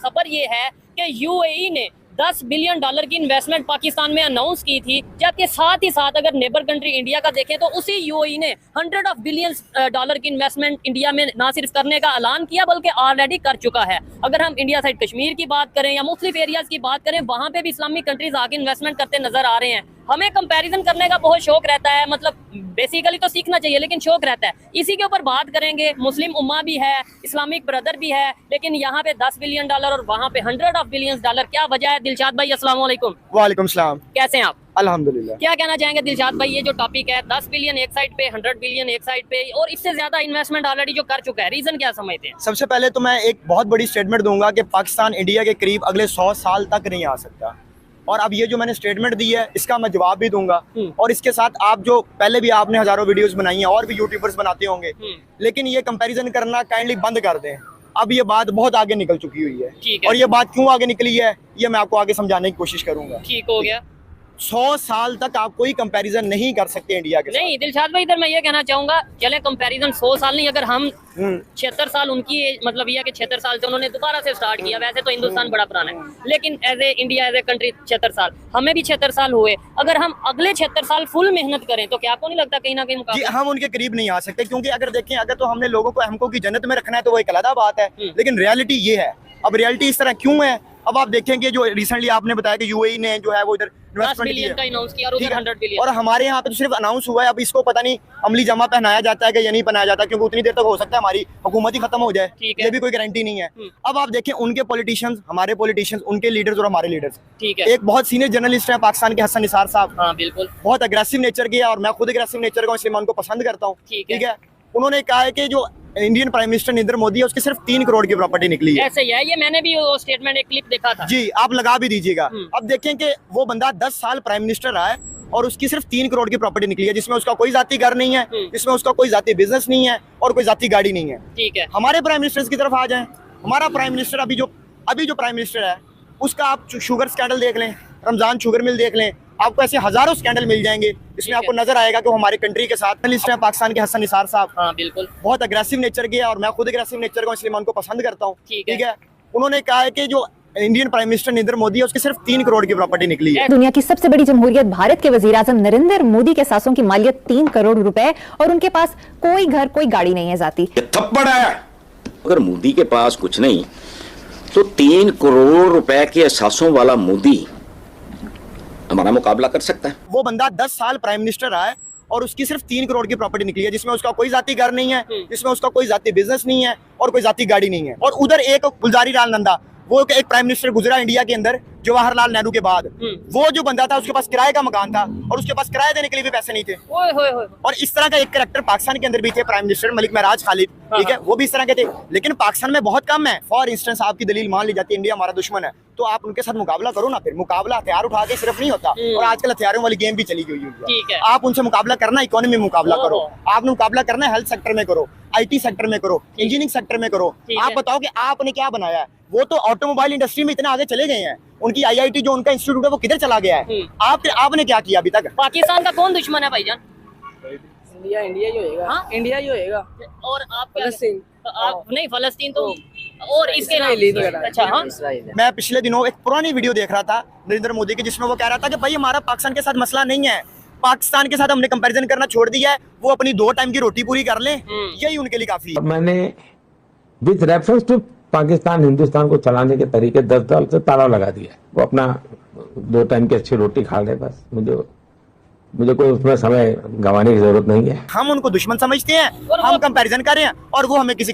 खबर ये है कि यूएई ने $10 बिलियन की इन्वेस्टमेंट पाकिस्तान में अनाउंस की थी, जबकि साथ ही साथ अगर नेबर कंट्री इंडिया का देखें तो उसी यूएई ने $100 बिलियन की इन्वेस्टमेंट इंडिया में ना सिर्फ करने का ऐलान किया बल्कि ऑलरेडी कर चुका है। अगर हम इंडिया साइड कश्मीर की बात करें या मुख्तलिफ एरियाज की बात करें, वहां पे भी इस्लामिक कंट्रीज आके इन्वेस्टमेंट करते नजर आ रहे हैं। हमें कंपैरिजन करने का बहुत शौक रहता है, मतलब बेसिकली तो सीखना चाहिए लेकिन शौक रहता है। इसी के ऊपर बात करेंगे। मुस्लिम उम्मा भी है, इस्लामिक ब्रदर भी है, लेकिन यहाँ पे $10 बिलियन और वहाँ पे $100 बिलियन, क्या वजह है? दिलशाद भाई अस्सलाम वालेकुम। वालेकुम सलाम। कैसे हैं आप? अल्हम्दुलिल्लाह। क्या कहना चाहेंगे दिलशाद भाई, ये जो टॉपिक है 10 बिलियन एक साइड पे, 100 बिलियन एक साइड पे, और इससे ज्यादा इन्वेस्टमेंट ऑलरेडी जो कर चुका है, रीजन क्या समझते हैं? सबसे पहले तो मैं एक बहुत बड़ी स्टेटमेंट दूंगा कि पाकिस्तान इंडिया के करीब अगले 100 साल तक नहीं आ सकता। और अब ये जो मैंने स्टेटमेंट दी है इसका मैं जवाब भी दूंगा। और इसके साथ आप जो पहले भी आपने हजारों वीडियोस बनाई हैं और भी यूट्यूबर्स बनाते होंगे, लेकिन ये कंपैरिजन करना काइंडली बंद कर दें। अब ये बात बहुत आगे निकल चुकी हुई है और ये बात क्यों आगे निकली है ये मैं आपको आगे समझाने की कोशिश करूंगा। ठीक हो गया। 100 साल तक आप कोई कंपैरिजन नहीं कर सकते इंडिया के नहीं दिलशाद भाई, इधर मैं ये कहना चाहूंगा, चले कंपैरिजन 100 साल नहीं, अगर हम 76 साल उनकी मतलब ये है कि 76 साल से उन्होंने दोबारा से स्टार्ट किया। वैसे तो हिंदुस्तान बड़ा पुराना है, लेकिन as a India as a country 76 साल, हमें भी 76 साल हुए। अगर हम अगले 76 साल फुल मेहनत करें तो क्या आपको नहीं लगता कहीं ना कहीं जी हम उनके करीब नहीं आ सकते? क्योंकि अगर देखें, अगर तो हमने लोगों को हमको की जन्नत में रखना है तो वो एक अलग बात है, लेकिन रियलिटी ये है। अब रियलिटी इस तरह क्यों है? अब आप देखेंगे जो रिसेंटली आपने बताया कि यूएई ने जो है वो इधर और हमारे यहाँ पे तो सिर्फ अनाउंस हुआ है। अब इसको पता नहीं अमली जमा पहनाया जाता है कि या नहीं पहनाया जाता, क्योंकि उतनी देर तक हो सकता है हमारी हुकूमत ही खत्म हो जाए, ये भी कोई गारंटी नहीं है। अब आप देखें उनके पॉलिटिशियंस, हमारे पॉलिटिशियंस, उनके लीडर्स और हमारे लीडर्स, एक बहुत सीनियर जर्नलिस्ट है पाकिस्तान के हसन निसार साहब। हाँ बिल्कुल, बहुत अग्रेसिव नेचर के, और मैं खुद अग्रेसिव नेचर का, इसलिए मैं उनको पसंद करता हूँ। ठीक है, उन्होंने कहा है कि जो Indian prime minister Narendra Modi है उसकी सिर्फ 3 करोड़ की प्रॉपर्टी निकली है। ऐसे ही है, ये मैंने भी वो स्टेटमेंट एक क्लिप देखा था। जी आप लगा भी दीजिएगा। अब देखें कि वो बंदा 10 साल प्राइम मिनिस्टर रहा है और उसकी सिर्फ 3 करोड़ की प्रॉपर्टी निकली है, जिसमें उसका कोई जाती घर नहीं है, जिसमें उसका कोई जाती बिजनेस नहीं है और कोई जाती गाड़ी नहीं है। ठीक है, हमारे प्राइम मिनिस्टर की तरफ आ जाए। हमारा प्राइम मिनिस्टर अभी जो प्राइम मिनिस्टर है उसका आप शुगर स्कैंडल देख लें, रमजान शुगर मिल देख लें, आपको ऐसे हजारों स्कैंडल मिल जाएंगे जिसमें आपको नजर आएगा कि वो हमारे कंट्री के साथ जर्नलिस्ट है पाकिस्तान के हसन निसार साहब। हाँ बिल्कुल, बहुत अग्रेसिव नेचर के, और मैं खुद अग्रेसिव नेचर का, इसलिए मैं उनको पसंद करता हूँ। ठीक है, उन्होंने कहा है कि जो Indian prime minister Narendra Modi है उसकी सिर्फ 3 करोड़ की प्रॉपर्टी निकली है। दुनिया की सबसे बड़ी जमहूरियत भारत के वजीर-आज़म नरेंद्र मोदी के सासों की मालियत 3 करोड़ रुपए, और उनके पास कोई घर कोई गाड़ी नहीं है जाती। थप्पड़ है। अगर मोदी के पास कुछ नहीं तो 3 करोड़ रुपए के एहसासों वाला मोदी हमारा मुकाबला कर सकता है। वो बंदा 10 साल प्राइम मिनिस्टर रहा है और उसकी सिर्फ 3 करोड़ की प्रॉपर्टी निकली है, जिसमें उसका कोई जाती घर नहीं है, जिसमें उसका कोई जाती बिजनेस नहीं है और कोई जाती गाड़ी नहीं है। और उधर एक गुलजारी लाल नंदा, वो एक प्राइम मिनिस्टर गुजरा इंडिया के अंदर जवाहरलाल नेहरू के बाद, वो जो बंदा था उसके पास किराए का मकान था और उसके पास किराया देने के लिए भी पैसे नहीं थे। और इस तरह का एक कैरेक्टर पाकिस्तान के अंदर भी थे, प्राइम मिनिस्टर मलिक महराज खालिद। ठीक है, वो भी इस तरह के थे, लेकिन पाकिस्तान में बहुत कम है। फॉर इंस्टेंस आपकी दलील मान ली जाती है इंडिया हमारा दुश्मन है, तो आप उनके साथ मुकाबला करो ना। फिर मुकाबला हथियार उठा के सिर्फ नहीं होता, और आजकल हथियारों वाली गेम भी चली गई है। आप उनसे मुकाबला करना, इकोनॉमी में मुकाबला करो। आपने मुकाबला करना है हेल्थ सेक्टर में करो, IT सेक्टर में करो, इंजीनियरिंग सेक्टर में करो। आप बताओ कि आपने क्या बनाया है? वो तो ऑटोमोबाइल इंडस्ट्री में इतना आगे चले गए हैं, उनकी IIT जो उनका इंस्टीट्यूट है वो किधर चला गया है? आपने क्या किया अभी तक? पाकिस्तान का कौन दुश्मन है भाईजान? इंडिया ही होएगा। हाँ? इंडिया ही होएगा। और आप फलस्तीन, आप नहीं, फलस्तीन तो और इसके अच्छा। हाँ, मैं पिछले दिनों एक पुरानी वीडियो देख रहा था नरेंद्र मोदी की, जिसमें वो कह रहा था कि भाई हमारा पाकिस्तान के साथ मसला नहीं है, पाकिस्तान के साथ हमने कंपैरिजन करना छोड़ दिया है, वो अपनी 2 टाइम की रोटी पूरी कर लें, यही उनके लिए काफी है। मैंने with reference to Pakistan Hindustan को चलाने के तरीके 10 साल से ताला लगा दिया। वो अपना 2 टाइम की अच्छी रोटी खा ले, बस मुझे कोई उसमें समय गंवाने की जरूरत नहीं है। हम उनको दुश्मन समझते हैं, हम कंपैरिजन कर रहे हैं और वो हमें किसी